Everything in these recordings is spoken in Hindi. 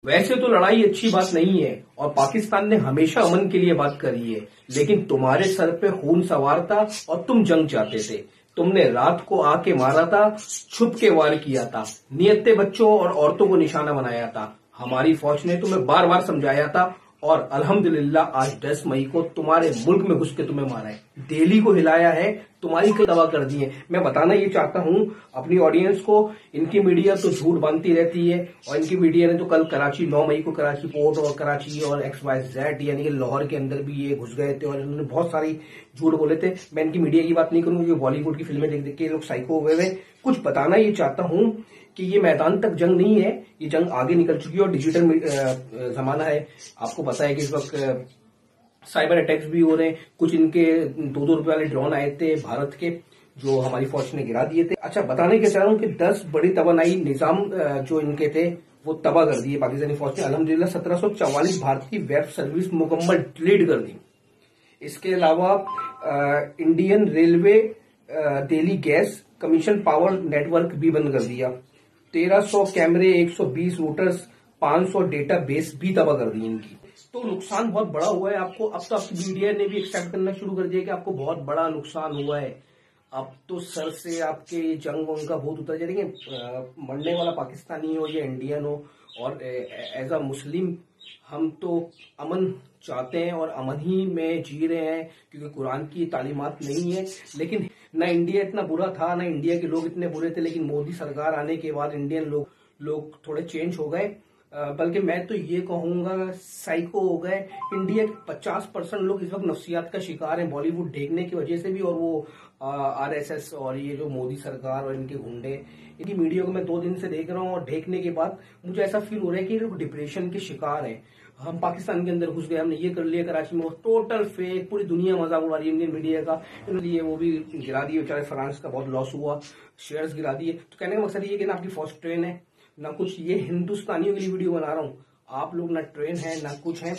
वैसे तो लड़ाई अच्छी बात नहीं है और पाकिस्तान ने हमेशा अमन के लिए बात करी है, लेकिन तुम्हारे सर पे खून सवार था और तुम जंग चाहते थे। तुमने रात को आके मारा था, छुप के वार किया था, नियत्ते बच्चों और औरतों को निशाना बनाया था। हमारी फौज ने तुम्हें बार बार समझाया था और अल्हम्दुलिल्लाह आज 10 मई को तुम्हारे मुल्क में घुस के तुम्हें मारा है, दिल्ली को हिलाया है, तुम्हारी कई दवा कर दी है। मैं बताना ये चाहता हूं अपनी ऑडियंस को, इनकी मीडिया तो झूठ बांधती रहती है और इनकी मीडिया ने तो कल कराची 9 मई को कराची पोर्ट और कराची और XYZ यानी कि लाहौर के अंदर भी ये घुस गए थे और इन्होंने बहुत सारी झूठ बोले थे। मैं इनकी मीडिया की बात नहीं करूंगी क्योंकि बॉलीवुड की फिल्में देख देख के लोग साइको हो गए। कुछ बताना ये चाहता हूं कि ये मैदान तक जंग नहीं है, ये जंग आगे निकल चुकी है और डिजिटल जमाना है। आपको पता है कि इस वक्त साइबर अटैक्स भी हो रहे हैं। कुछ इनके 2-2 रुपए वाले ड्रोन आए थे भारत के, जो हमारी फौज ने गिरा दिए थे। अच्छा, बताने के चाह रहा हूं कि 10 बड़ी तवानाई निजाम जो इनके थे वो तबाह कर दिए पाकिस्तानी फौज ने। अल्हम्दुलिल्लाह 1744 भारतीय वेब सर्विस मुकम्मल डिलीट कर दी। इसके अलावा Indian railway Delhi gas commission power network भी बंद कर दिया। 1300 कैमरे, 120 रूटर्स, 500 डेटा बेस भी तबाह कर दी इनकी। तो नुकसान बहुत बड़ा हुआ है आपको। अब तो आपकी मीडिया ने भी एक्सेप्ट करना शुरू कर दिया कि आपको बहुत बड़ा नुकसान हुआ है। अब तो सर से आपके जंग वंग का बहुत उतर जाएंगे। मरने वाला पाकिस्तानी हो या इंडियन हो, और एज अ मुस्लिम हम तो अमन चाहते हैं और अमन ही में जी रहे हैं क्योंकि कुरान की तालीमात नहीं है। लेकिन ना इंडिया इतना बुरा था, ना इंडिया के लोग इतने बुरे थे, लेकिन मोदी सरकार आने के बाद इंडियन लोग थोड़े चेंज हो गए। बल्कि मैं तो ये कहूंगा साइको हो गए। इंडिया के 50% लोग इस वक्त नफ्सियात का शिकार हैं बॉलीवुड देखने की वजह से भी, और वो RSS और ये जो मोदी सरकार और इनके गुंडे, इनकी मीडिया को मैं 2 दिन से देख रहा हूँ और देखने के बाद मुझे ऐसा फील हो रहा है कि लोग डिप्रेशन के शिकार हैं। हम पाकिस्तान के अंदर घुस गए, हमने ये कर लिया कराची में, वो टोटल फेक, पूरी दुनिया मजाक उड़ा रही है इंडियन मीडिया का। इसलिए वो भी गिरा दिए बेचारे, फ्रांस का बहुत लॉस हुआ, शेयर्स गिरा दिए। तो कहने का मकसद ये कि ना आपकी फर्स्ट ट्रेन है ना कुछ, ये हिंदुस्तानियों के लिए वीडियो बना रहा हूँ। आप लोग ना ट्रेन है ना कुछ है,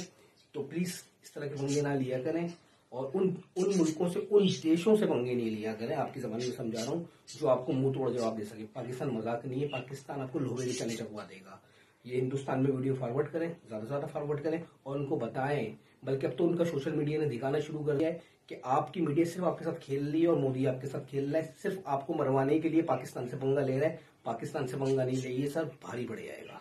तो प्लीज इस तरह के पंगे ना लिया करें और उन मुल्कों से, उन देशों से पंगे नहीं लिया करें। आपकी जबान में समझा रहा हूँ, जो आपको मुंह तोड़ जवाब दे सके। पाकिस्तान मजाक नहीं है, पाकिस्तान आपको लोहे के चने चकवा देगा। ये हिंदुस्तान में वीडियो फॉरवर्ड करें, ज्यादा से ज्यादा फॉरवर्ड करें और उनको बताएं। बल्कि अब तो उनका सोशल मीडिया ने दिखाना शुरू कर दिया है कि आपकी मीडिया सिर्फ आपके साथ खेल रही है और मोदी आपके साथ खेल रहा है, सिर्फ आपको मरवाने के लिए पाकिस्तान से पंगा ले रहा है। पाकिस्तान से पंगा नहीं ले, ये सर भारी पड़ जाएगा।